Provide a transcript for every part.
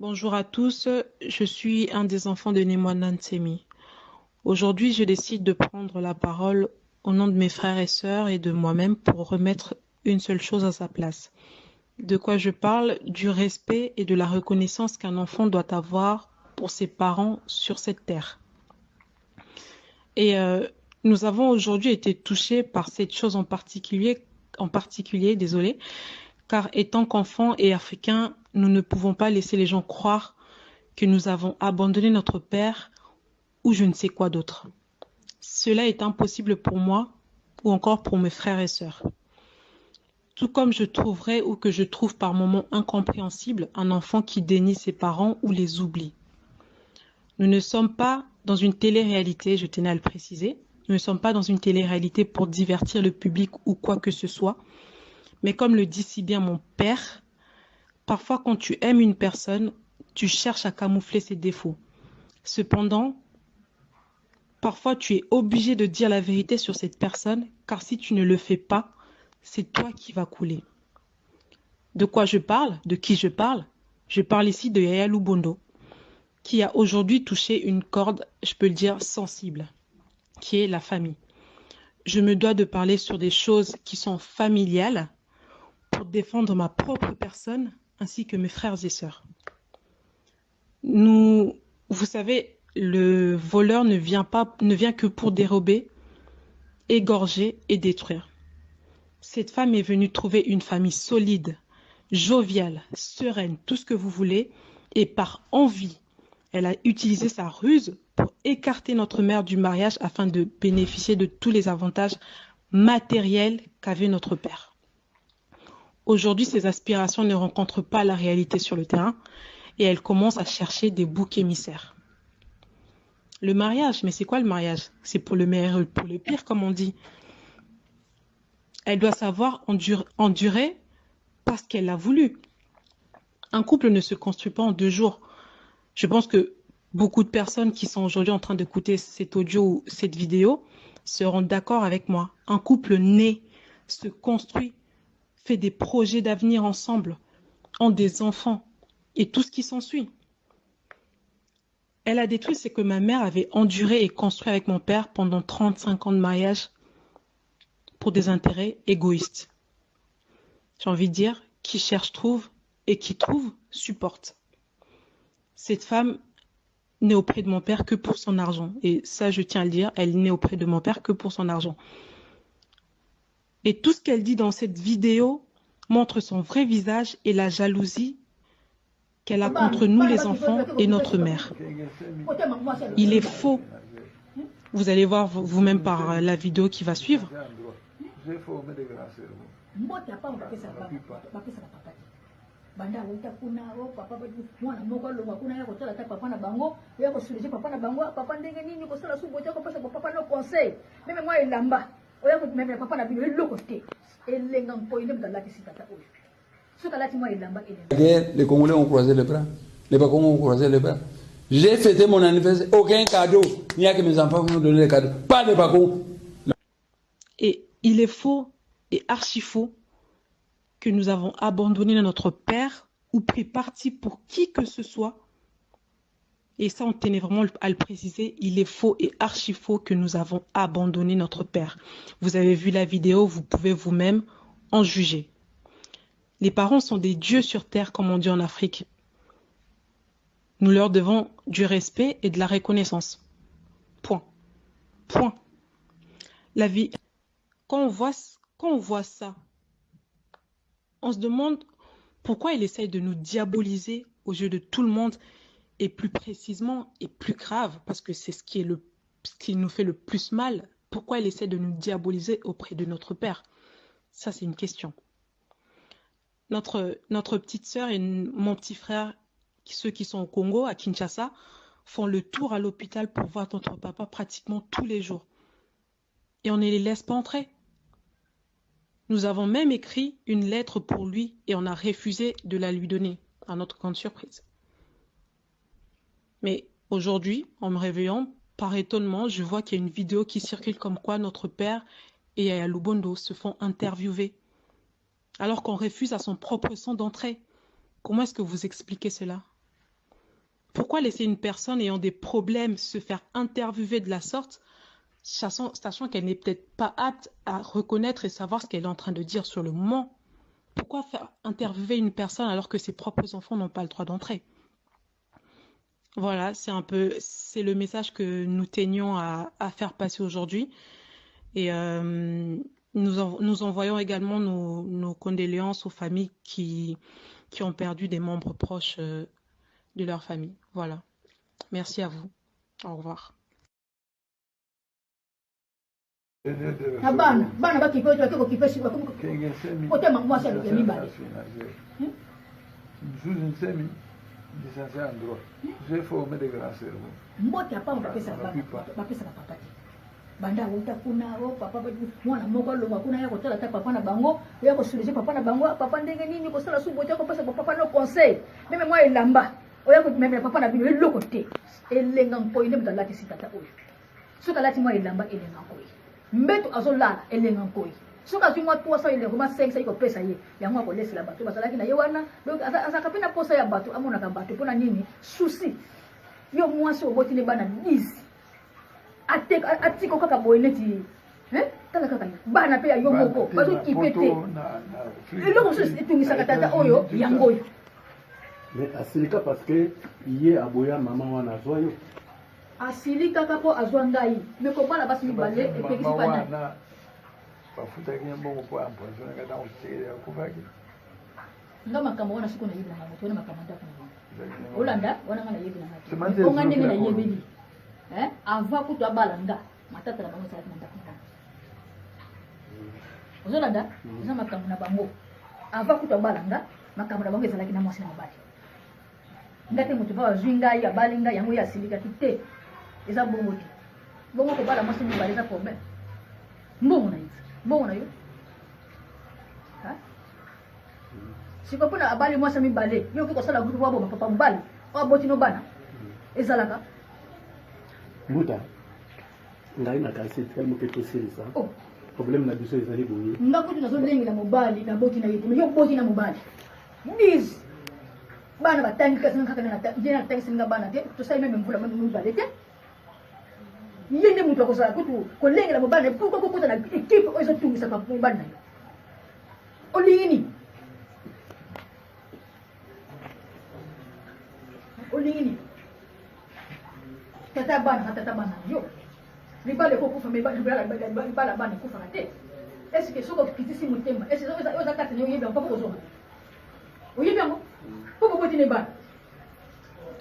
Bonjour à tous, je suis un des enfants de Nemwana Nsemi. Aujourd'hui, je décide de prendre la parole au nom de mes frères et sœurs et de moi-même pour remettre une seule chose à sa place. De quoi je parle? Du respect et de la reconnaissance qu'un enfant doit avoir pour ses parents sur cette terre. Et nous avons aujourd'hui été touchés par cette chose en particulier, désolé, car étant qu'enfants et africains, nous ne pouvons pas laisser les gens croire que nous avons abandonné notre père ou je ne sais quoi d'autre. Cela est impossible pour moi ou encore pour mes frères et sœurs. Tout comme je trouverais ou que je trouve par moments incompréhensible un enfant qui dénie ses parents ou les oublie. Nous ne sommes pas dans une télé-réalité, je tenais à le préciser. Nous ne sommes pas dans une télé-réalité pour divertir le public ou quoi que ce soit. Mais comme le dit si bien mon père, parfois quand tu aimes une personne, tu cherches à camoufler ses défauts. Cependant, parfois, tu es obligé de dire la vérité sur cette personne, car si tu ne le fais pas, c'est toi qui vas couler. De quoi je parle? De qui je parle? Je parle ici de Yaya Lubondo, qui a aujourd'hui touché une corde, je peux le dire, sensible, qui est la famille. Je me dois de parler sur des choses qui sont familiales pour défendre ma propre personne ainsi que mes frères et sœurs. Vous savez, le voleur ne vient que pour dérober, égorger et détruire. Cette femme est venue trouver une famille solide, joviale, sereine, tout ce que vous voulez, et par envie, elle a utilisé sa ruse pour écarter notre mère du mariage afin de bénéficier de tous les avantages matériels qu'avait notre père. Aujourd'hui, ses aspirations ne rencontrent pas la réalité sur le terrain et elle commence à chercher des boucs émissaires. Le mariage, mais c'est quoi le mariage? C'est pour le meilleur et pour le pire, comme on dit. Elle doit savoir endurer parce qu'elle l'a voulu. Un couple ne se construit pas en 2 jours. Je pense que beaucoup de personnes qui sont aujourd'hui en train d'écouter cet audio ou cette vidéo seront d'accord avec moi. Un couple naît, se construit, fait des projets d'avenir ensemble, ont des enfants et tout ce qui s'ensuit. Elle a détruit ce que ma mère avait enduré et construit avec mon père pendant 35 ans de mariage pour des intérêts égoïstes. J'ai envie de dire, qui cherche trouve et qui trouve supporte. Cette femme n'est auprès de mon père que pour son argent. Et ça, je tiens à le dire, elle n'est auprès de mon père que pour son argent. Et tout ce qu'elle dit dans cette vidéo montre son vrai visage et la jalousie qu'elle a contre nous les enfants et notre mère. Il est faux. Vous allez voir vous-même par la vidéo qui va suivre. Banda aleta kuna papa mwana moko alonga kuna ya kotala ta papa na bango ya kosulije papa na bango papa ndenge nini kosala subo te kopesa papa no conseil meme moi elamba oya ko meme papa na bino eloko te elenga mpo ine mdalaki sitata oyo soka lati moi elamba guerre, les Congolais ont croisé les bras, les Bacongos ont croisé les bras. J'ai fêté mon anniversaire, aucun cadeau, il n'y a que mes enfants qui m'ont donné les cadeaux, pas de Bacongos. Et il est faux et archi faux que nous avons abandonné notre père ou pris parti pour qui que ce soit. Et ça, on tenait vraiment à le préciser, il est faux et archi faux que nous avons abandonné notre père. Vous avez vu la vidéo, vous pouvez vous-même en juger. Les parents sont des dieux sur terre, comme on dit en Afrique. Nous leur devons du respect et de la reconnaissance. Point. Point. La vie, quand on voit ça, on se demande pourquoi il essaye de nous diaboliser aux yeux de tout le monde et plus précisément et plus grave, parce que c'est ce qui nous fait le plus mal. Pourquoi il essaie de nous diaboliser auprès de notre père? Ça, c'est une question. Notre petite sœur et mon petit frère, ceux qui sont au Congo, à Kinshasa, font le tour à l'hôpital pour voir notre papa pratiquement tous les jours. Et on ne les laisse pas entrer. Nous avons même écrit une lettre pour lui et on a refusé de la lui donner, à notre grande surprise. Mais aujourd'hui, en me réveillant, par étonnement, je vois qu'il y a une vidéo qui circule comme quoi notre père et Yaya Lubondo se font interviewer, alors qu'on refuse à son propre sang d'entrer. Comment est-ce que vous expliquez cela? pourquoi laisser une personne ayant des problèmes se faire interviewer de la sorte, sachant qu'elle n'est peut-être pas apte à reconnaître et savoir ce qu'elle est en train de dire sur le moment? Pourquoi faire interviewer une personne alors que ses propres enfants n'ont pas le droit d'entrer? Voilà, c'est le message que nous tenions à faire passer aujourd'hui. Et nous envoyons également nos condoléances aux familles qui ont perdu des membres proches de leur famille. Voilà. Merci à vous. Au revoir. Licencié en droit. J'ai formé des grands cerveaux. Moi, tu n'as pas fait ça. Banda wuta kuna o papa mwana moko longa kuna ya kotala ta papa na bango ya ko suluser papa na bango papa ndenge nini ko sala subo te ko pesa papa no conseil même moi elamba o ya ko même papa na bino eloko te elenga nkoyi nde mutala tisitata oyo soka lati moi elamba elenga nkoyi mbeto azolala elenga nkoyi soka tu moi 300 ile ko ma 500 ko pesa ye ya moi ko laisser la bato bazalaki na ye wana donc azaka pena posa ya bato amona ka bato pona nini souci yo moi so boti ne bana 10 atiko kaka boyeneti tala kaka bana pe ya yo moko bato kipete eloko so etungisaka tata oyo yangoyo mais asilika parce que iye aboya mama wana azwa yo asilika kaka po azwa ngai me ko bana basi mibale epekisi pana bafutaki mbongo po empoisonné kata osekele akufaki nga makambo wana siko na yebi na moto wana makambo ndako na olanda wana nga na yebi na moto onga ndenge na yebi avant kutu abalanga matata na bango salaki na ndako na ozolanda eza makambo na bango avant kutu abalanga makambo na bango ezalaki na mwasi na mobali ngate moto pa azwi ngai abali ngai yango ya silikaki te eza bongo te bongo kobala mwasi mobali eza problème mbongo na yo siko mpona abali mwasi mibale yo oki kosala grupe wabo bapapa mobali oaboti no bana ezalaka Mbuta, ngai na kasi tellement que tout ça. Problème na biso ezali boye. Ngakuti nazo lengi na mobali na boti na yetu. Yo boti na mobali. Biz. Bana batangi kasi ngaka na jena tangi singa bana te. To sai meme mvula meme mobali te. Yende mutu akosala kutu ko lengi na mobali pourquoi ko kota na équipe ozo tungisa pa mobali na yo. Olingini. Tata bana yo libale ko kufa mebala bana kufa te est-ce que soko kitisi mutemba est-ce que oza kata nyo yeba papa kozonga oyeba ngo papa boti ne bana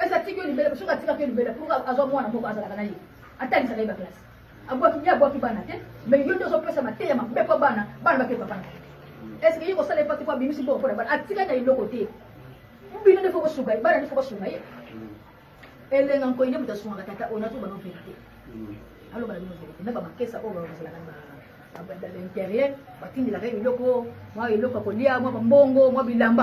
est-ce que tikyo libele soko tika pe libele pour azo mwana moko azala kana yi atali sa leba classe abwaki bana te mais yo ndo so pesa mateya mabe ko bana ba ke papa est-ce que yiko sala pati kwa bimisi bo pour bana atika na iloko te mbino ne foko suga bana ne foko suga ye elenga nkoyi nde mutasunga tata ona to bano vérité alo bana bino vérité naba makesa o bana basala kana ba l'intérieur batindi la iloko mwa iloko kolia mwa mbongo mwa bilamba